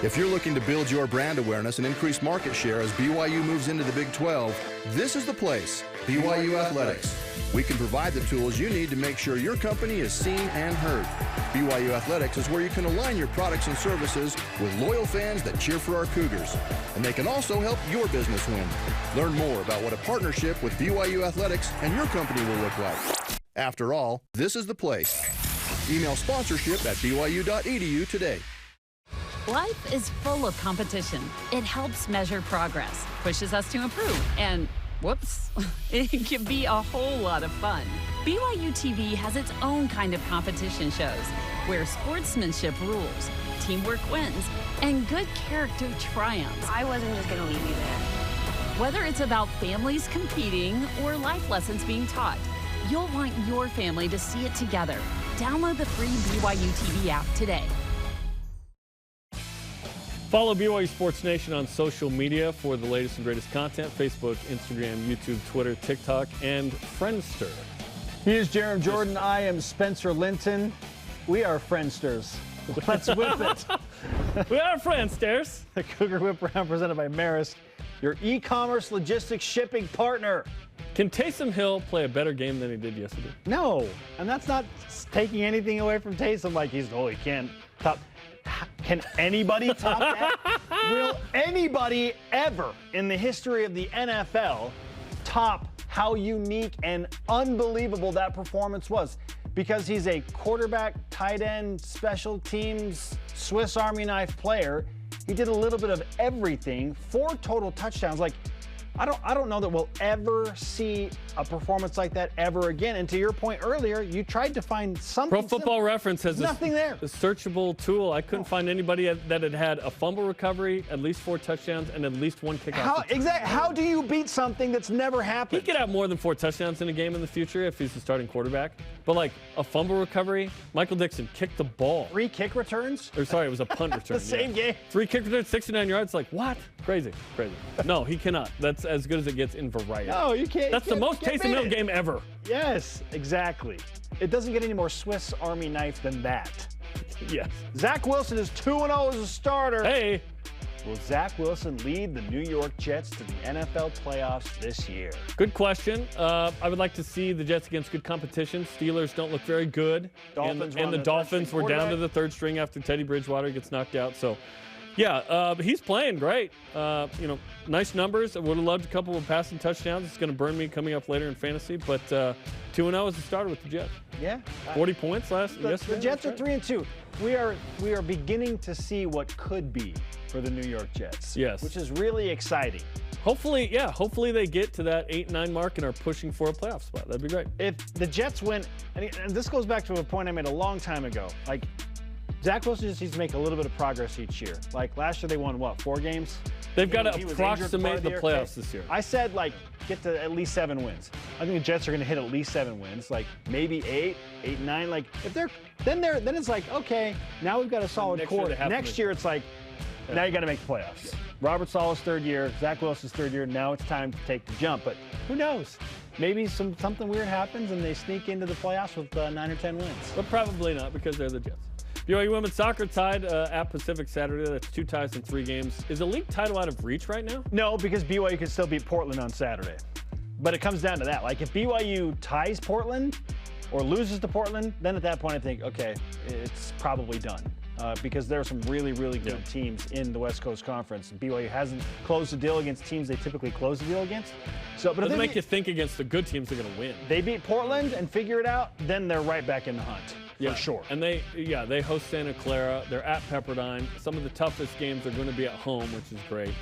If you're looking to build your brand awareness and increase market share as BYU moves into the Big 12, this is the place, BYU Athletics. We can provide the tools you need to make sure your company is seen and heard. BYU Athletics is where you can align your products and services with loyal fans that cheer for our Cougars. And they can also help your business win. Learn more about what a partnership with BYU Athletics and your company will look like. After all, this is the place. Email sponsorship at byu.edu today. Life is full of competition. It helps measure progress, pushes us to improve, and whoops, it can be a whole lot of fun. BYU TV has its own kind of competition shows where sportsmanship rules, teamwork wins, and good character triumphs. I wasn't just going to leave you there. Whether it's about families competing or life lessons being taught, you'll want your family to see it together. Download the free BYU TV app today. Follow BYU Sports Nation on social media for the latest and greatest content. Facebook, Instagram, YouTube, Twitter, TikTok, and Friendster. He is Jaren Jordan. I am Spencer Linton. We are Friendsters. Let's whip it. We are Friendsters. The Cougar Whip Round presented by Maersk, your e-commerce logistics shipping partner. Can Taysom Hill play a better game than he did yesterday? No, and that's not taking anything away from Taysom. Like he can't top. Can anybody top that? Will anybody ever in the history of the NFL top how unique and unbelievable that performance was? Because he's a quarterback, tight end, special teams, Swiss Army knife player. He did a little bit of everything. 4 total touchdowns. Like, I don't know that we'll ever see a performance like that ever again. And to your point earlier, you tried to find something. Pro Football Reference has nothing there. A searchable tool. I couldn't find anybody that had a fumble recovery, at least 4 touchdowns, and at least 1 kickoff. How do you beat something that's never happened? He could have more than 4 touchdowns in a game in the future if he's the starting quarterback. But like a fumble recovery, Michael Dixon kicked the ball. 3 kick returns? Or sorry, it was a punt return. The same game. 3 kick returns, 69 yards. Like what? Crazy. No, he cannot. That's as good as it gets in variety. No, you can't. That's the most Taysom Hill game ever. Yes, exactly. It doesn't get any more Swiss Army knife than that. Yes. Zach Wilson is 2-0 as a starter. Hey. Will Zach Wilson lead the New York Jets to the NFL playoffs this year? Good question. I would like to see the Jets against good competition. Steelers don't look very good. And the Dolphins were down to the third string after Teddy Bridgewater gets knocked out. So, yeah, he's playing great. Nice numbers. I would have loved a couple of passing touchdowns. It's going to burn me coming up later in fantasy. But 2-0 as a starter with the Jets. Yeah. 40 points yesterday. The Jets are 3-2. We are beginning to see what could be for the New York Jets. Yes. Which is really exciting. Hopefully they get to that 8-9 mark and are pushing for a playoff spot. That'd be great. If the Jets win, and this goes back to a point I made a long time ago. Like, Zach Wilson just needs to make a little bit of progress each year. Like, last year they won, 4 games? They've got to approximate the playoffs this year. I said, get to at least 7 wins. I think the Jets are going to hit at least 7 wins, maybe 8, 9. Like, if they're then it's like, okay, now we've got a solid core. Next year it's like, now you got to make the playoffs. Yeah. Robert Saleh's 3rd year, Zach Wilson's 3rd year. Now it's time to take the jump. But who knows? Maybe something weird happens and they sneak into the playoffs with 9 or 10 wins. But probably not, because they're the Jets. BYU women's soccer tied at Pacific Saturday. That's 2 ties in 3 games. Is the league title out of reach right now? No, because BYU can still beat Portland on Saturday. But it comes down to that. Like, if BYU ties Portland or loses to Portland, then at that point I think, okay, it's probably done. Because there are some really, really good teams in the West Coast Conference. BYU hasn't closed the deal against teams they typically close the deal against. But it doesn't make you think against the good teams they're going to win. They beat Portland and figure it out, then they're right back in the hunt. For sure. And they host Santa Clara. They're at Pepperdine. Some of the toughest games are going to be at home, which is great.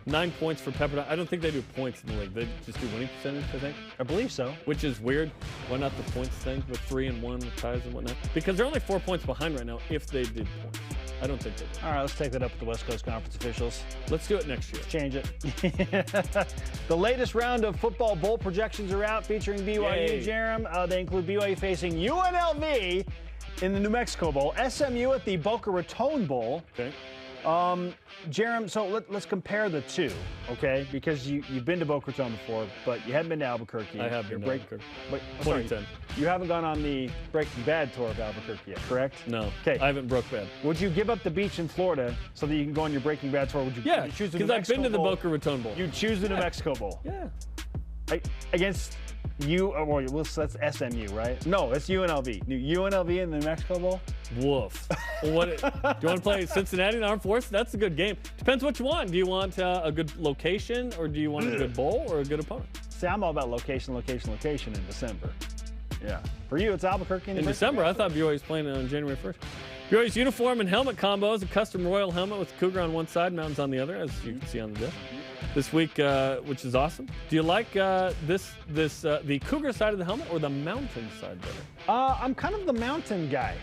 9 points for Pepperdine. I don't think they do points in the league. They just do winning percentage, I think. I believe so. Which is weird. Why not the points thing with 3-1 with ties and whatnot? Because they're only 4 points behind right now if they did points. I don't think they do. All right, let's take that up with the West Coast Conference officials. Let's do it next year. Change it. The latest round of football bowl projections are out featuring BYU, Jaren. They include BYU facing UNLV in the New Mexico Bowl, SMU at the Boca Raton Bowl. Okay. Jaren, so let's compare the two, okay? Because you've been to Boca Raton before, but you haven't been to Albuquerque. I have been to Albuquerque. Wait, 2010. You haven't gone on the Breaking Bad tour of Albuquerque yet, correct? No. Okay. I haven't broke bad. Would you give up the beach in Florida so that you can go on your Breaking Bad tour? Would you choose the New Mexico Bowl? because I've been to the Boca Raton Bowl. You choose the New Mexico Bowl. Yeah. Against that's SMU, right? No, it's UNLV. UNLV in the New Mexico Bowl? Woof. Well, do you want to play Cincinnati and Armed Forces? That's a good game. Depends what you want. Do you want a good location, or do you want a good bowl, or a good opponent? See, I'm all about location in December. Yeah. For you, it's Albuquerque. In December, I thought BYU was playing on January 1st. BYU's uniform and helmet combo is a custom royal helmet with Cougar on one side, mountains on the other, as you can see on the disc. This week, which is awesome. Do you like the Cougar side of the helmet or the mountain side better? I'm kind of the mountain guy.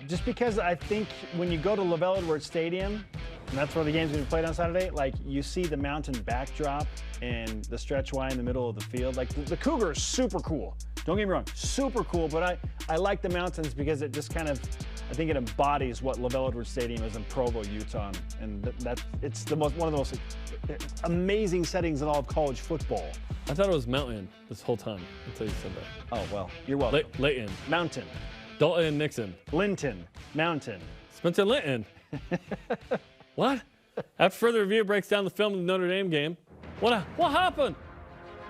Just because I think when you go to LaVell Edwards Stadium, and that's where the game's going to be played on Saturday, like, you see the mountain backdrop and the stretch Y in the middle of the field. Like, the Cougar is super cool. Don't get me wrong, super cool, but I like the mountains because it just kind of, I think it embodies what LaVell Edwards Stadium is in Provo, Utah, and it's one of the most amazing settings in all of college football. I thought it was mountain this whole time until you said that. Oh, well, you're welcome. Layton. Mountain. Dalton Nixon. Linton. Mountain. Spencer Linton. What? After further review, breaks down the film of the Notre Dame game. What happened?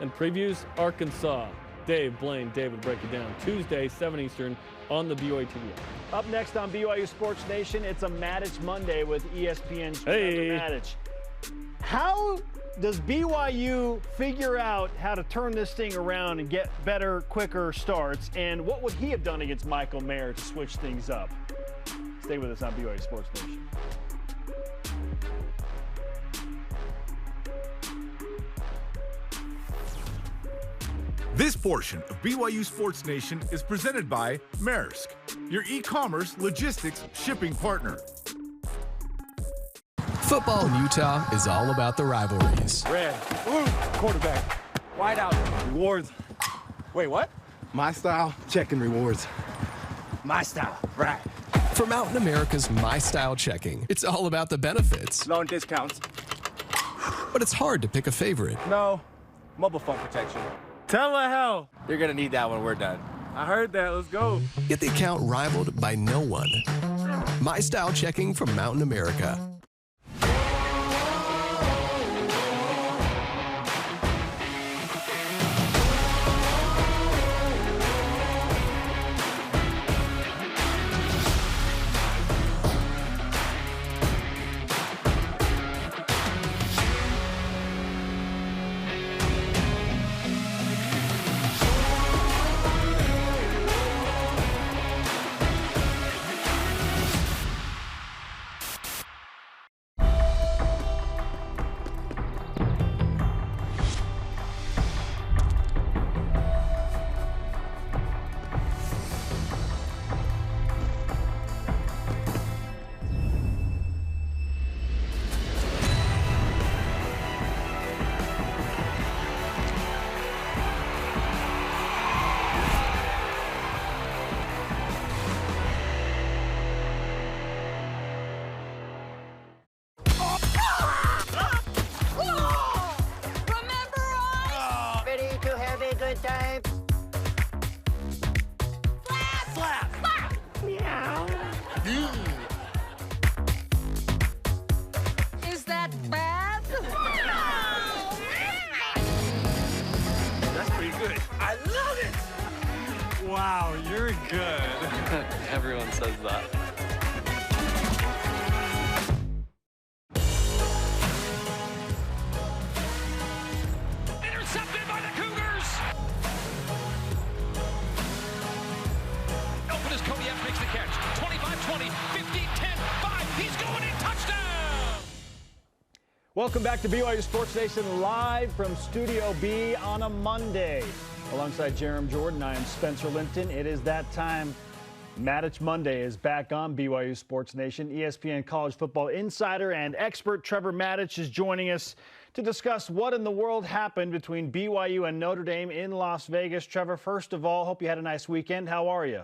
And previews Arkansas. Dave, Blaine, David break it down. Tuesday, 7 Eastern on the BYU TV. Up next on BYU Sports Nation, it's a Matich Monday with ESPN's Trevor Matich. How does BYU figure out how to turn this thing around and get better, quicker starts? And what would he have done against Michael Mayer to switch things up? Stay with us on BYU Sports Nation. This portion of BYU Sports Nation is presented by Maersk, your e-commerce logistics shipping partner. Football in Utah is all about the rivalries. Red, blue, quarterback, wide out, rewards. Wait, what? My style, checking rewards. My style, right. For Mountain America's My Style Checking, it's all about the benefits. Loan discounts. But it's hard to pick a favorite. No, mobile phone protection. Tell her how. You're gonna need that when we're done. I heard that. Let's go. Get the account rivaled by no one. My Style Checking from Mountain America. Is that bad? That's pretty good. I love it. Wow, you're good. Everyone says that. Intercepted by the Cougars. Open as Kodiak makes the catch. 25-20, 15-10, 5. He's going in. Touchdown. Welcome back to BYU Sports Nation live from Studio B on a Monday. Alongside Jerem Jordan, I am Spencer Linton. It is that time. Matich Monday is back on BYU Sports Nation. ESPN college football insider and expert Trevor Matich is joining us to discuss what in the world happened between BYU and Notre Dame in Las Vegas. Trevor, first of all, hope you had a nice weekend. How are you?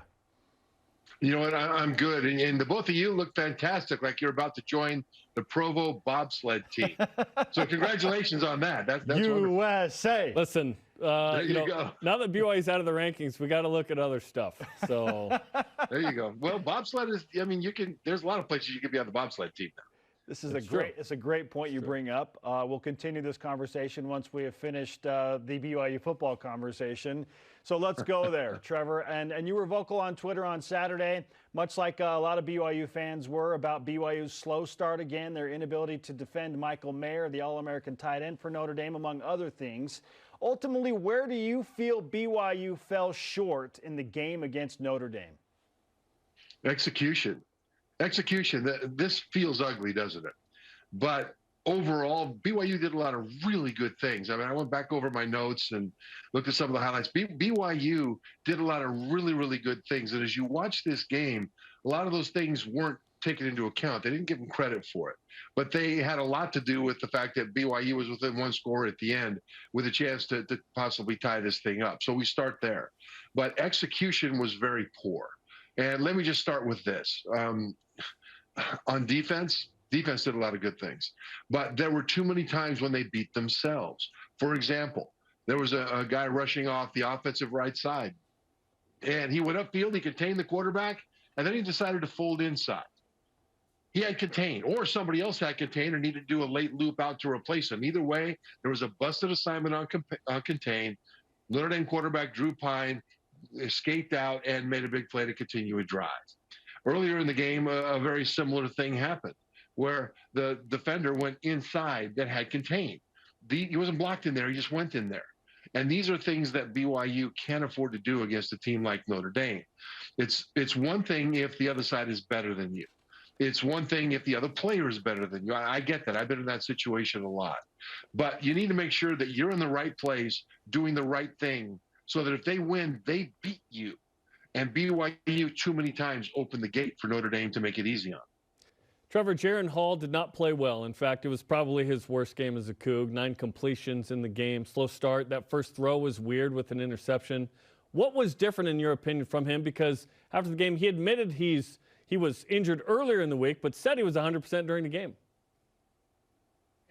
You know what? I'm good. And the both of you look fantastic, like you're about to join the Provo bobsled team. So congratulations on that. That's USA. Wonderful. Listen, you go. Now that BYU's out of the rankings, we got to look at other stuff. So there you go. Well, bobsled is, I mean, there's a lot of places you could be on the bobsled team now. This is it's a great point you bring up. We'll continue this conversation once we have finished the BYU football conversation. So let's go there, Trevor. And you were vocal on Twitter on Saturday, much like a lot of BYU fans were, about BYU's slow start again, their inability to defend Michael Mayer, the All-American tight end for Notre Dame, among other things. Ultimately, where do you feel BYU fell short in the game against Notre Dame? Execution. This feels ugly, doesn't it? But overall, BYU did a lot of really good things. I mean, I went back over my notes and looked at some of the highlights. BYU did a lot of really, really good things. And as you watch this game, a lot of those things weren't taken into account. They didn't give them credit for it. But they had a lot to do with the fact that BYU was within one score at the end with a chance to possibly tie this thing up. So we start there. But execution was very poor. And let me just start with this. On defense did a lot of good things. But there were too many times when they beat themselves. For example, there was a guy rushing off the offensive right side. And he went upfield, he contained the quarterback, and then he decided to fold inside. He had contained, or somebody else had contained or needed to do a late loop out to replace him. Either way, there was a busted assignment on contain. Notre Dame quarterback Drew Pine escaped out and made a big play to continue a drive. Earlier in the game, a very similar thing happened where the defender went inside that had contained. He wasn't blocked in there, he just went in there. And these are things that BYU can't afford to do against a team like Notre Dame. It's one thing if the other side is better than you. It's one thing if the other player is better than you. I get that. I've been in that situation a lot. But you need to make sure that you're in the right place, doing the right thing, so that if they win, they beat you. And BYU too many times opened the gate for Notre Dame to make it easy on. Trevor, Jaren Hall did not play well. In fact, it was probably his worst game as a Coug. 9 completions in the game. Slow start. That first throw was weird with an interception. What was different, in your opinion, from him? Because after the game, he admitted he was injured earlier in the week, but said he was 100% during the game.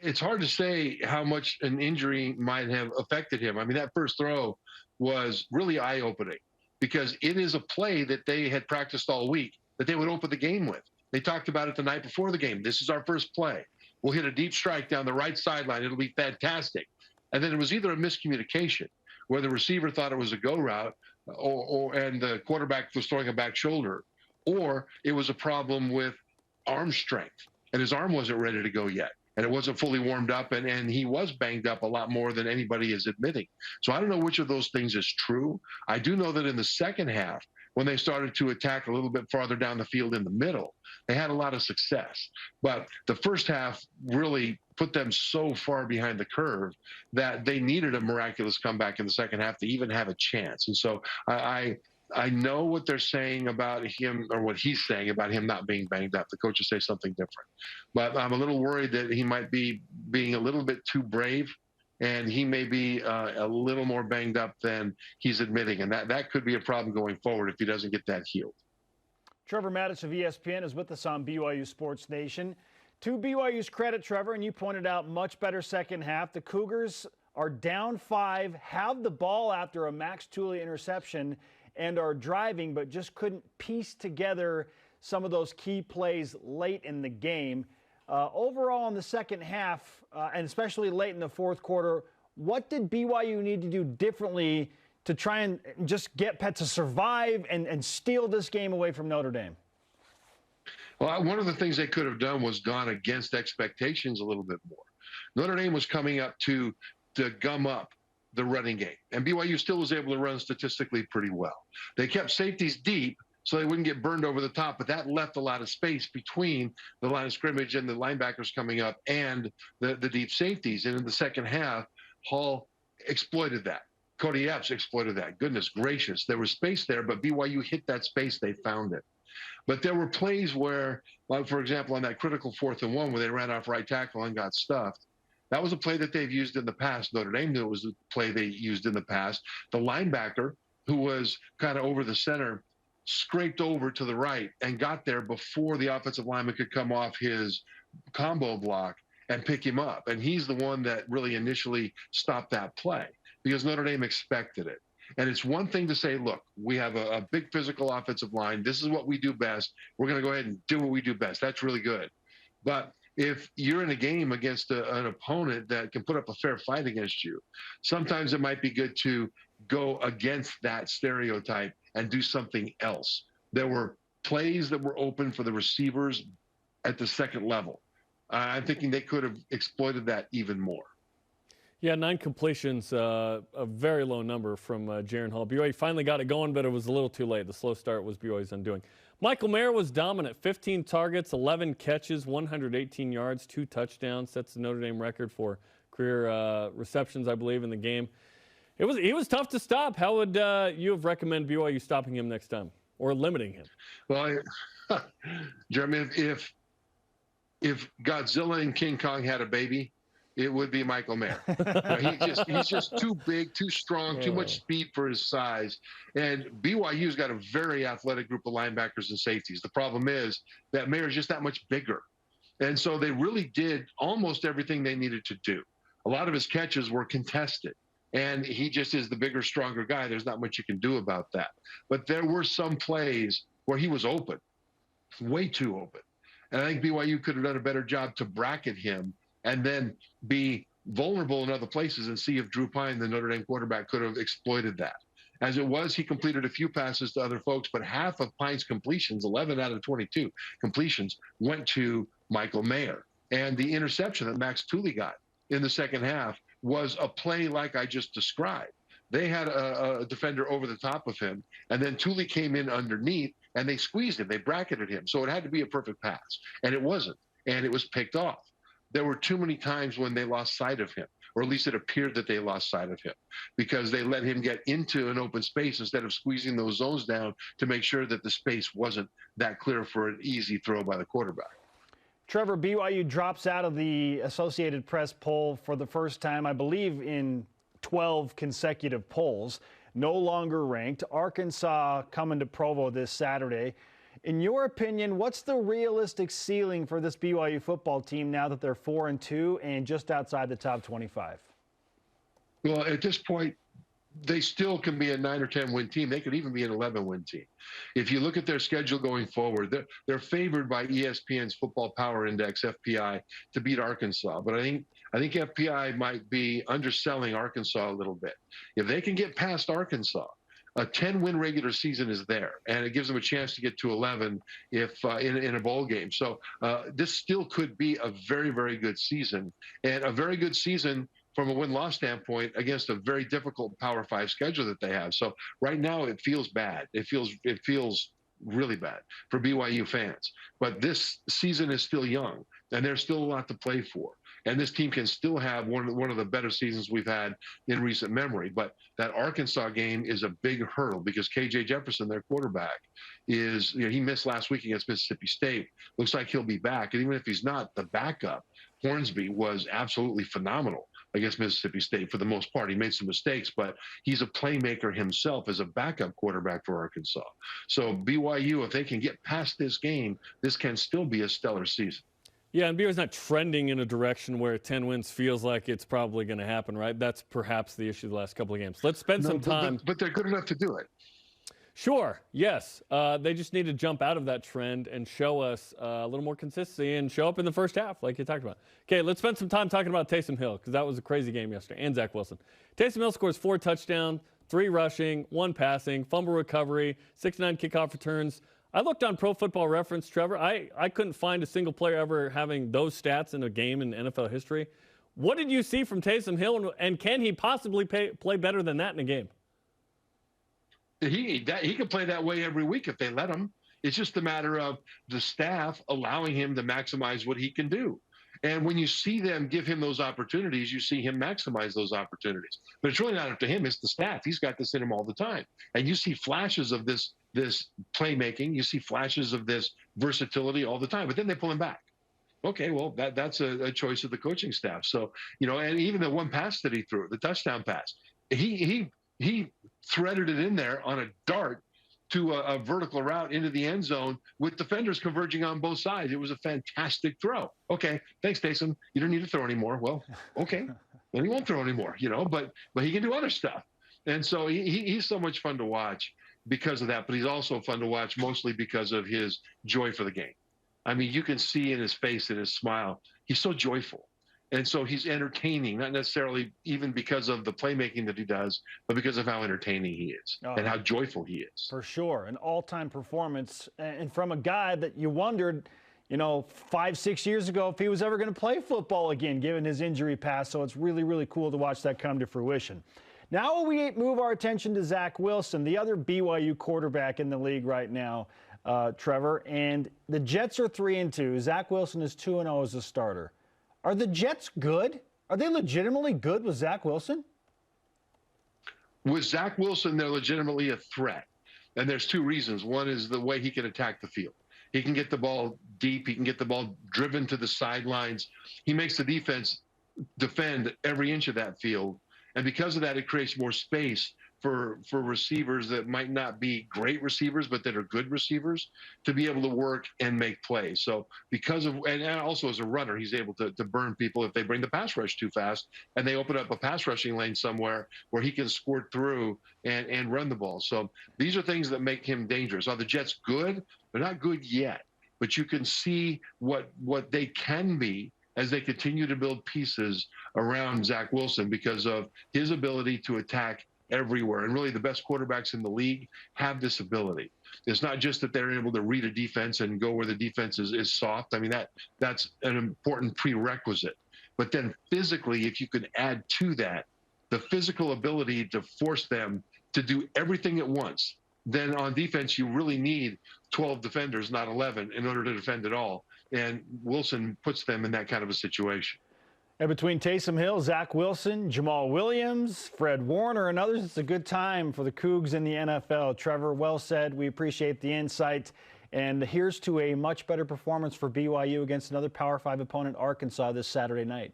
It's hard to say how much an injury might have affected him. I mean, that first throw was really eye-opening because it is a play that they had practiced all week that they would open the game with. They talked about it the night before the game. This is our first play. We'll hit a deep strike down the right sideline. It'll be fantastic. And then it was either a miscommunication where the receiver thought it was a go route and the quarterback was throwing a back shoulder, or it was a problem with arm strength and his arm wasn't ready to go yet. And it wasn't fully warmed up, and he was banged up a lot more than anybody is admitting. So I don't know which of those things is true. I do know that in the second half, when they started to attack a little bit farther down the field in the middle, they had a lot of success. But the first half really put them so far behind the curve that they needed a miraculous comeback in the second half to even have a chance. And so I know what they're saying about him, or what he's saying about him not being banged up. The coaches say something different. But I'm a little worried that he might be being a little bit too brave, and he may be a little more banged up than he's admitting. And that could be a problem going forward if he doesn't get that healed. Trevor Matich of ESPN is with us on BYU Sports Nation. To BYU's credit, Trevor, and you pointed out much better second half. The Cougars are down 5, have the ball after a Max Tooley interception, and are driving, but just couldn't piece together some of those key plays late in the game. Overall in the second half, and especially late in the fourth quarter, what did BYU need to do differently to try and just get Pitt to survive and steal this game away from Notre Dame? Well, one of the things they could have done was gone against expectations a little bit more. Notre Dame was coming up to gum up the running game, and BYU still was able to run statistically pretty well. They kept safeties deep so they wouldn't get burned over the top, but that left a lot of space between the line of scrimmage and the linebackers coming up and the deep safeties. And in the second half, Hall exploited that. Cody Epps exploited that. Goodness gracious. There was space there, but BYU hit that space. They found it. But there were plays where, like, for example, on that critical 4th and 1 where they ran off right tackle and got stuffed, that was a play that they've used in the past. Notre Dame knew it was a play they used in the past. The linebacker, who was kind of over the center, scraped over to the right and got there before the offensive lineman could come off his combo block and pick him up. And he's the one that really initially stopped that play because Notre Dame expected it. And it's one thing to say, look, we have a big physical offensive line. This is what we do best. We're going to go ahead and do what we do best. That's really good. But if you're in a game against an opponent that can put up a fair fight against you, sometimes it might be good to go against that stereotype and do something else. There were plays that were open for the receivers at the second level. I'm thinking they could have exploited that even more. Yeah, 9 completions, a very low number from Jaren Hall. BYU finally got it going, but it was a little too late. The slow start was BYU's undoing. Michael Mayer was dominant. 15 targets, 11 catches, 118 yards, 2 touchdowns. That's the Notre Dame record for career receptions, I believe, in the game. He was tough to stop. How would you have recommended BYU stopping him next time or limiting him? Well, Jeremy, if Godzilla and King Kong had a baby, it would be Michael Mayer. He's just too big, too strong, too much speed for his size. And BYU's got a very athletic group of linebackers and safeties. The problem is that Mayer's just that much bigger. And so they really did almost everything they needed to do. A lot of his catches were contested. And he just is the bigger, stronger guy. There's not much you can do about that. But there were some plays where he was open, way too open. And I think BYU could have done a better job to bracket him and then be vulnerable in other places and see if Drew Pine, the Notre Dame quarterback, could have exploited that. As it was, he completed a few passes to other folks, but half of Pine's completions, 11 out of 22 completions, went to Michael Mayer. And the interception that Max Tooley got in the second half was a play like I just described. They had a defender over the top of him, and then Tooley came in underneath, and they squeezed him. They bracketed him. So it had to be a perfect pass, and it wasn't, and it was picked off. There were too many times when they lost sight of him, or at least it appeared that they lost sight of him, because they let him get into an open space instead of squeezing those zones down to make sure that the space wasn't that clear for an easy throw by the quarterback. Trevor, BYU drops out of the Associated Press poll for the first time, I believe, in 12 consecutive polls. No longer ranked. Arkansas coming to Provo this Saturday. In your opinion, what's the realistic ceiling for this BYU football team now that they're 4-2 and just outside the top 25? Well, at this point, they still can be a 9 or 10 win team. They could even be an 11 win team. If you look at their schedule going forward, they're favored by ESPN's Football Power Index, FPI, to beat Arkansas. But I think FPI might be underselling Arkansas a little bit. If they can get past Arkansas, a 10-win regular season is there, and it gives them a chance to get to 11 if in a bowl game. So this still could be a very, very good season, and a very good season from a win-loss standpoint against a very difficult Power 5 schedule that they have. So right now it feels bad. It feels really bad for BYU fans. But this season is still young, and there's still a lot to play for. And this team can still have one of the better seasons we've had in recent memory. But that Arkansas game is a big hurdle because KJ Jefferson, their quarterback, is, he missed last week against Mississippi State. Looks like he'll be back. And even if he's not, the backup, Hornsby, was absolutely phenomenal against Mississippi State for the most part. He made some mistakes, but he's a playmaker himself as a backup quarterback for Arkansas. So BYU, if they can get past this game, this can still be a stellar season. Yeah, and BYU's not trending in a direction where 10 wins feels like it's probably going to happen, right? That's perhaps the issue the last couple of games. Let's spend some time. But they're good enough to do it. Sure, yes. They just need to jump out of that trend and show us a little more consistency and show up in the first half like you talked about. Okay, let's spend some time talking about Taysom Hill because that was a crazy game yesterday, and Zach Wilson. Taysom Hill scores 4 touchdowns, 3 rushing, 1 passing, fumble recovery, 69 kickoff returns. I looked on Pro Football Reference, Trevor. I couldn't find a single player ever having those stats in a game in NFL history. What did you see from Taysom Hill, and can he possibly play better than that in a game? He can play that way every week if they let him. It's just a matter of the staff allowing him to maximize what he can do. And when you see them give him those opportunities, you see him maximize those opportunities. But it's really not up to him. It's the staff. He's got this in him all the time. And you see flashes of this playmaking. You see flashes of this versatility all the time. But then they pull him back. Okay, well, that's a choice of the coaching staff. So, and even the one pass that he threw, the touchdown pass, he threaded it in there on a dart to a vertical route into the end zone with defenders converging on both sides. It was a fantastic throw. Okay, thanks, Taysom. You don't need to throw anymore. Well, okay, then he won't throw anymore, but he can do other stuff. And so he's so much fun to watch because of that, but he's also fun to watch mostly because of his joy for the game. I mean, you can see in his face and his smile, he's so joyful. And so he's entertaining, not necessarily even because of the playmaking that he does, but because of how entertaining he is and how joyful he is. For sure. An all-time performance. And from a guy that you wondered, 5-6 years ago if he was ever going to play football again, given his injury past. So it's really, really cool to watch that come to fruition. Now we move our attention to Zach Wilson, the other BYU quarterback in the league right now, Trevor. And the Jets are 3-2. Zach Wilson is 2-0 as a starter. Are the Jets good? Are they legitimately good with Zach Wilson? With Zach Wilson, they're legitimately a threat. And there's 2 reasons. One is the way he can attack the field. He can get the ball deep. He can get the ball driven to the sidelines. He makes the defense defend every inch of that field. And because of that, it creates more space for receivers that might not be great receivers, but that are good receivers to be able to work and make plays. So because of, and also as a runner, he's able to burn people if they bring the pass rush too fast and they open up a pass rushing lane somewhere where he can squirt through and run the ball. So these are things that make him dangerous. Are the Jets good? They're not good yet, but you can see what they can be as they continue to build pieces around Zach Wilson because of his ability to attack everywhere. And really the best quarterbacks in the league have this ability. It's not just that they're able to read a defense and go where the defense is soft. I mean, that's an important prerequisite. But then physically, if you can add to that, the physical ability to force them to do everything at once, then on defense, you really need 12 defenders, not 11, in order to defend it all. And Wilson puts them in that kind of a situation. And between Taysom Hill, Zach Wilson, Jamal Williams, Fred Warner, and others, it's a good time for the Cougs in the NFL. Trevor, well said. We appreciate the insight. And here's to a much better performance for BYU against another Power 5 opponent, Arkansas, this Saturday night.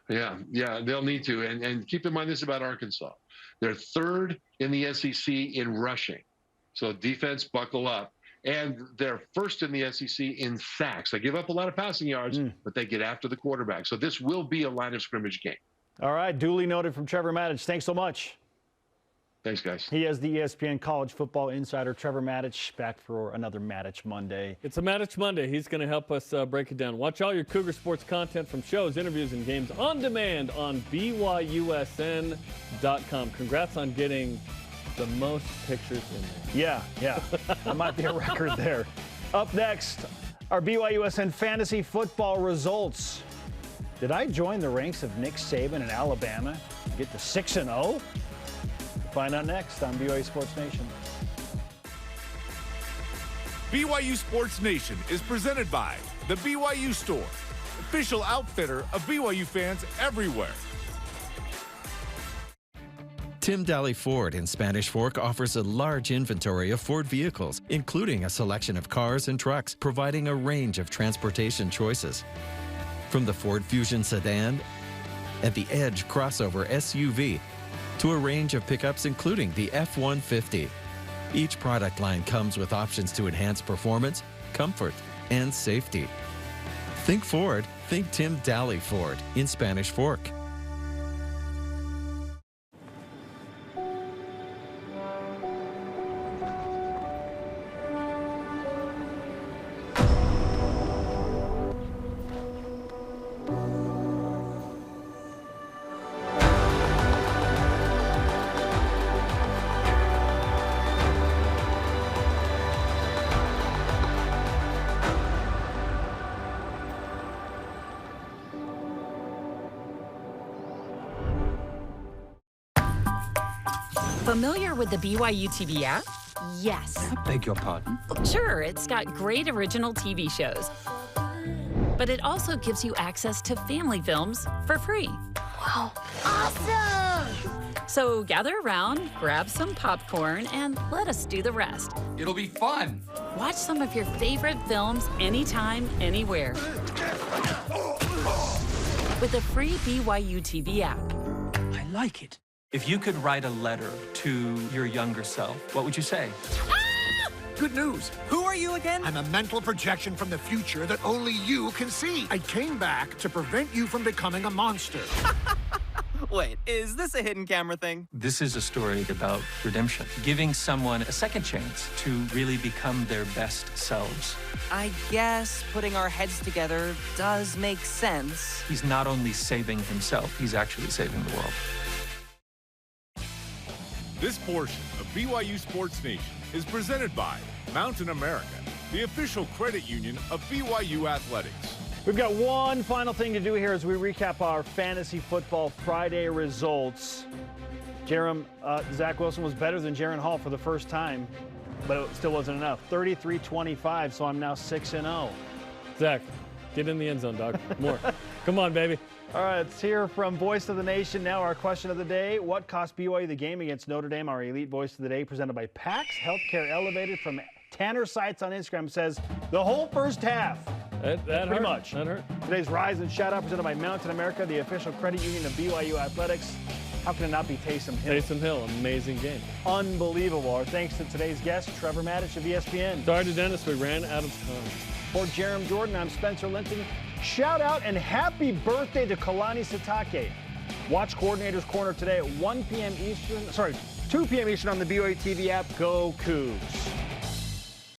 Yeah, they'll need to. And keep in mind this about Arkansas. They're 3rd in the SEC in rushing. So defense, buckle up. And they're 1st in the SEC in sacks. They give up a lot of passing yards, but they get after the quarterback. So this will be a line of scrimmage game. All right, duly noted from Trevor Matich. Thanks so much. Thanks, guys. He is the ESPN College Football Insider, Trevor Matich, back for another Matich Monday. It's a Matich Monday. He's going to help us break it down. Watch all your Cougar sports content from shows, interviews, and games on demand on BYUSN.com. Congrats on getting the most pictures in there. Yeah. That might be a record there. Up next, our BYUSN fantasy football results. Did I join the ranks of Nick Saban in Alabama and get to 6-0? Find out next on BYU Sports Nation. BYU Sports Nation is presented by the BYU Store, official outfitter of BYU fans everywhere. Tim Daly Ford in Spanish Fork offers a large inventory of Ford vehicles, including a selection of cars and trucks, providing a range of transportation choices. From the Ford Fusion sedan and the Edge crossover SUV to a range of pickups including the F-150. Each product line comes with options to enhance performance, comfort, and safety. Think Ford, think Tim Daly Ford in Spanish Fork. Familiar with the BYU TV app? Yes. I beg your pardon? Sure, it's got great original TV shows. But it also gives you access to family films for free. Wow. Awesome! So gather around, grab some popcorn, and let us do the rest. It'll be fun. Watch some of your favorite films anytime, anywhere. With the free BYU TV app. I like it. If you could write a letter to your younger self, what would you say? Good news. Who are you again? I'm a mental projection from the future that only you can see. I came back to prevent you from becoming a monster. Wait, is this a hidden camera thing? This is a story about redemption. Giving someone a second chance to really become their best selves. I guess putting our heads together does make sense. He's not only saving himself, he's actually saving the world. This portion of BYU Sports Nation is presented by Mountain America, the official credit union of BYU Athletics. We've got one final thing to do here as we recap our Fantasy Football Friday results. Zach Wilson was better than Jaren Hall for the first time, but it still wasn't enough. 33-25, so I'm now 6-0. Zach, get in the end zone, dog. More. Come on, baby. All right, let's hear from Voice of the Nation now. Our question of the day: what cost BYU the game against Notre Dame? Our Elite Voice of the Day, presented by PAX Healthcare Elevated from Tanner Sites on Instagram, says the whole first half. That Pretty hurt. much. That hurt. Today's Rise and Shout Out, presented by Mountain America, the official credit union of BYU Athletics. How can it not be Taysom Hill? Taysom Hill, amazing game. Unbelievable. Our thanks to today's guest, Trevor Matich of ESPN. Sorry to Dennis, we ran out of time. For Jerem Jordan, I'm Spencer Linton. Shout out and happy birthday to Kalani Sitake. Watch Coordinator's Corner today at 2 p.m. Eastern on the BYU TV app. Go Cougs.